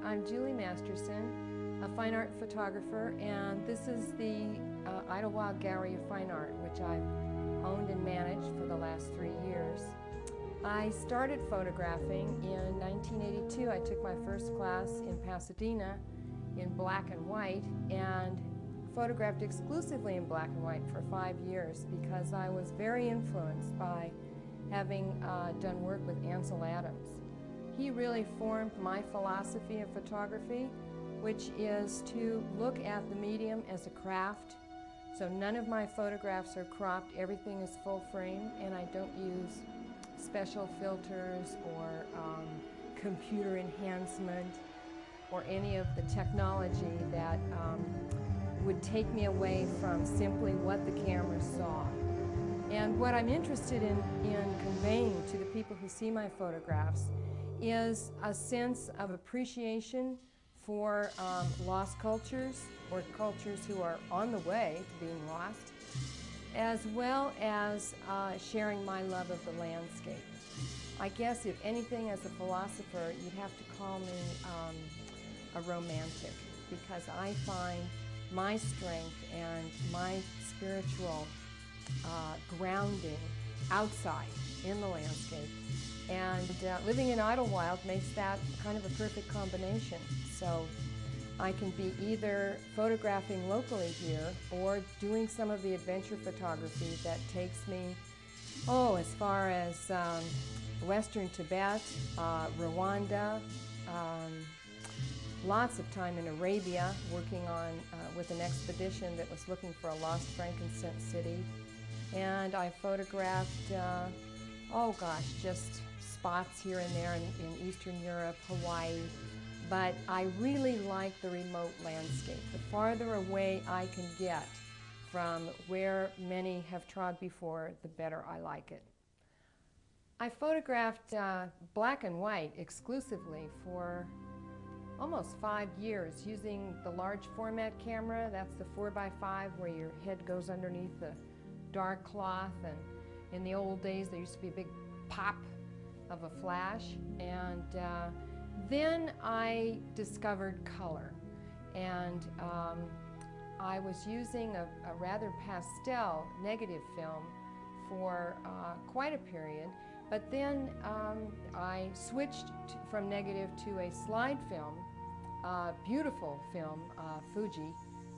I'm Julie Masterson, a fine art photographer, and this is the Idlewild Gallery of Fine Art, which I've owned and managed for the last 3 years. I started photographing in 1982. I took my first class in Pasadena in black and white and photographed exclusively in black and white for 5 years because I was very influenced by having done work with Ansel Adams. He really formed my philosophy of photography, which is to look at the medium as a craft. So none of my photographs are cropped, everything is full frame, and I don't use special filters or computer enhancement or any of the technology that would take me away from simply what the camera saw. And what I'm interested in conveying to the people who see my photographs is a sense of appreciation for lost cultures or cultures who are on the way to being lost, as well as sharing my love of the landscape. I guess if anything, as a philosopher, you'd have to call me a romantic, because I find my strength and my spiritual grounding outside in the landscape. And living in Idlewild makes that kind of a perfect combination. So I can be either photographing locally here or doing some of the adventure photography that takes me, as far as Western Tibet, Rwanda, lots of time in Arabia working on with an expedition that was looking for a lost frankincense city. And I photographed, just spots here and there in Eastern Europe, Hawaii. But I really like the remote landscape. The farther away I can get from where many have trod before, the better I like it. I photographed black and white exclusively for almost 5 years using the large format camera. That's the 4x5 where your head goes underneath the dark cloth, and in the old days there used to be a big pop of a flash. And then I discovered color, and I was using a rather pastel negative film for quite a period, but then I switched from negative to a slide film, beautiful film, Fuji,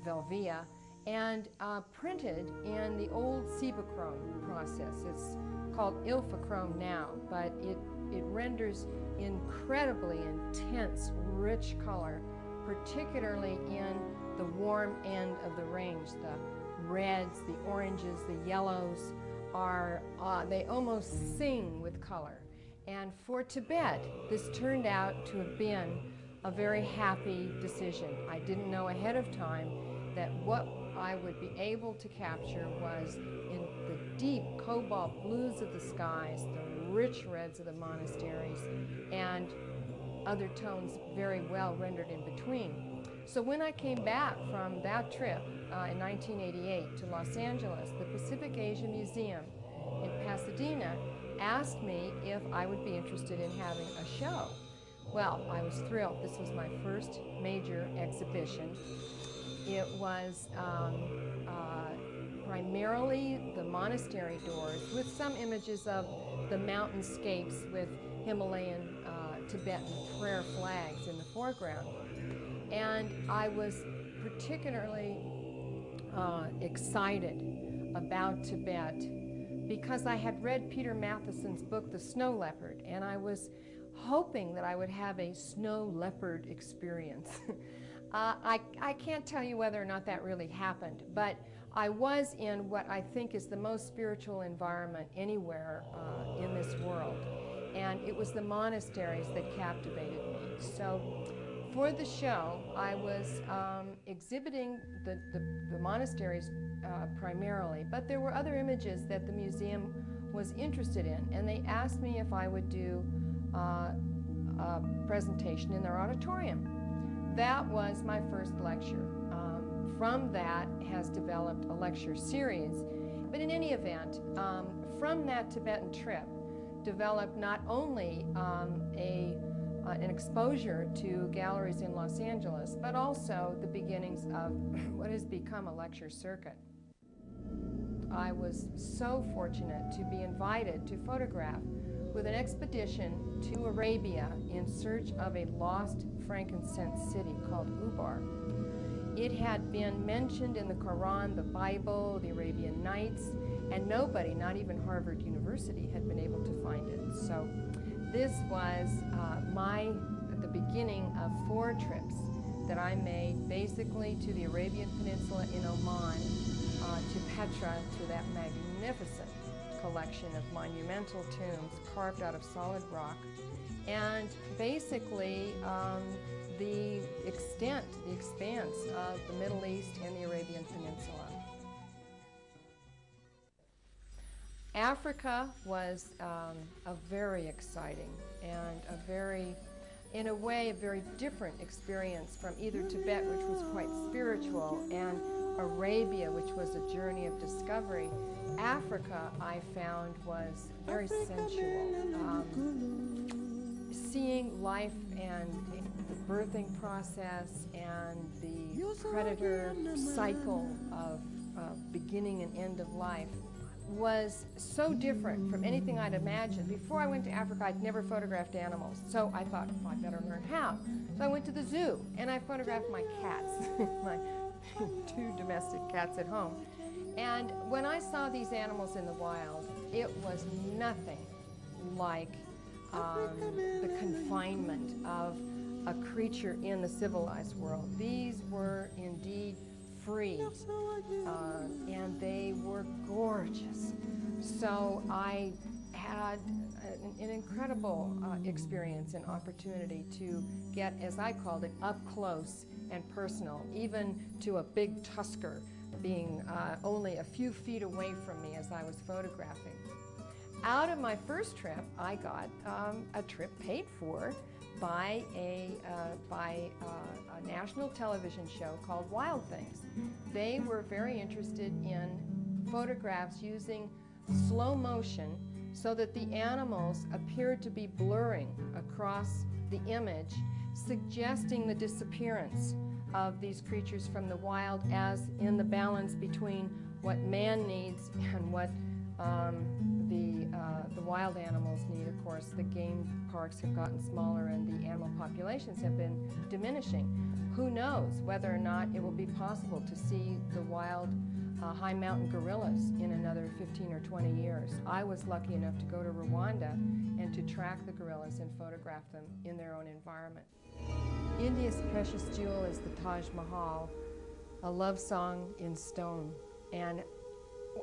Velvia, and printed in the old Cibachrome process. It's called Ilfochrome now, but it renders incredibly intense, rich color, particularly in the warm end of the range. The reds, the oranges, the yellows they almost sing with color. And for Tibet, this turned out to have been a very happy decision. I didn't know ahead of time that what I would be able to capture was in the deep cobalt blues of the skies, the rich reds of the monasteries, and other tones very well rendered in between. So when I came back from that trip in 1988 to Los Angeles, the Pacific Asia Museum in Pasadena asked me if I would be interested in having a show. Well, I was thrilled. This was my first major exhibition. It was primarily the monastery doors with some images of the mountainscapes with Himalayan Tibetan prayer flags in the foreground. And I was particularly excited about Tibet because I had read Peter Matheson's book, The Snow Leopard, and I was hoping that I would have a snow leopard experience. I can't tell you whether or not that really happened, but I was in what I think is the most spiritual environment anywhere in this world, and it was the monasteries that captivated me. So for the show, I was exhibiting the monasteries primarily, but there were other images that the museum was interested in, and they asked me if I would do a presentation in their auditorium. That was my first lecture. From that has developed a lecture series. But in any event, from that Tibetan trip developed not only a an exposure to galleries in Los Angeles, but also the beginnings of what has become a lecture circuit. I was so fortunate to be invited to photograph with an expedition to Arabia in search of a lost frankincense city called Ubar. It had been mentioned in the Quran, the Bible, the Arabian Nights, and nobody, not even Harvard University, had been able to find it. So this was the beginning of 4 trips that I made basically to the Arabian Peninsula in Oman, to Petra, to that magnificent collection of monumental tombs carved out of solid rock, and basically the expanse of the Middle East and the Arabian Peninsula. Africa was a very exciting and in a way, a very different experience from either Tibet, which was quite spiritual, and Arabia, which was a journey of discovery. Africa, I found, was very sensual. Seeing life and the birthing process and the predator cycle of beginning and end of life was so different from anything I'd imagined. Before I went to Africa, I'd never photographed animals, so I thought, well, I better learn how. So I went to the zoo and I photographed my cats, my 2 domestic cats at home. And when I saw these animals in the wild, it was nothing like the confinement of a creature in the civilized world. These were indeed free, and they were gorgeous. So I had an incredible experience and opportunity to get, as I called it, up close and personal, even to a big tusker being only a few feet away from me as I was photographing. Out of my first trip, I got a trip paid for by a national television show called Wild Things. They were very interested in photographs using slow motion so that the animals appeared to be blurring across the image, suggesting the disappearance of these creatures from the wild, as in the balance between what man needs and what the wild animals need. Of course, the game parks have gotten smaller and the animal populations have been diminishing. Who knows whether or not it will be possible to see the wild high mountain gorillas in another 15 or 20 years. I was lucky enough to go to Rwanda and to track the gorillas and photograph them in their own environment. India's precious jewel is the Taj Mahal, a love song in stone. And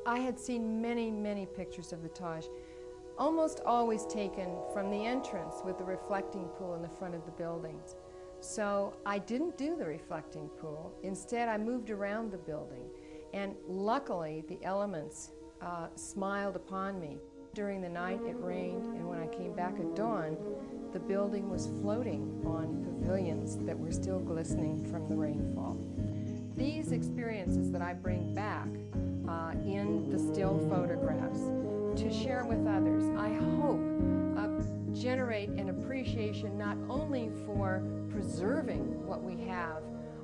I had seen many, many pictures of the Taj, almost always taken from the entrance with the reflecting pool in the front of the buildings. So I didn't do the reflecting pool. Instead, I moved around the building. And luckily, the elements smiled upon me. During the night, it rained, and when I came back at dawn, the building was floating on pavilions that were still glistening from the rainfall. These experiences that I bring back in the still photographs to share with others, I hope generate an appreciation not only for preserving what we have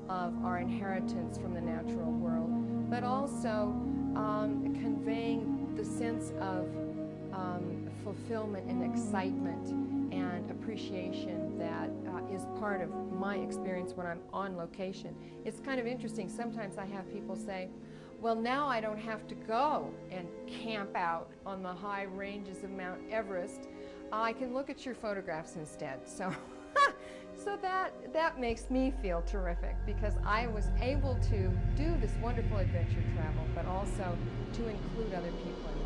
of our inheritance from the natural world, but also conveying the sense of fulfillment and excitement and appreciation that is part of my experience when I'm on location. It's kind of interesting. Sometimes I have people say, well, now I don't have to go and camp out on the high ranges of Mount Everest. I can look at your photographs instead. So, so that makes me feel terrific, because I was able to do this wonderful adventure travel, but also to include other people in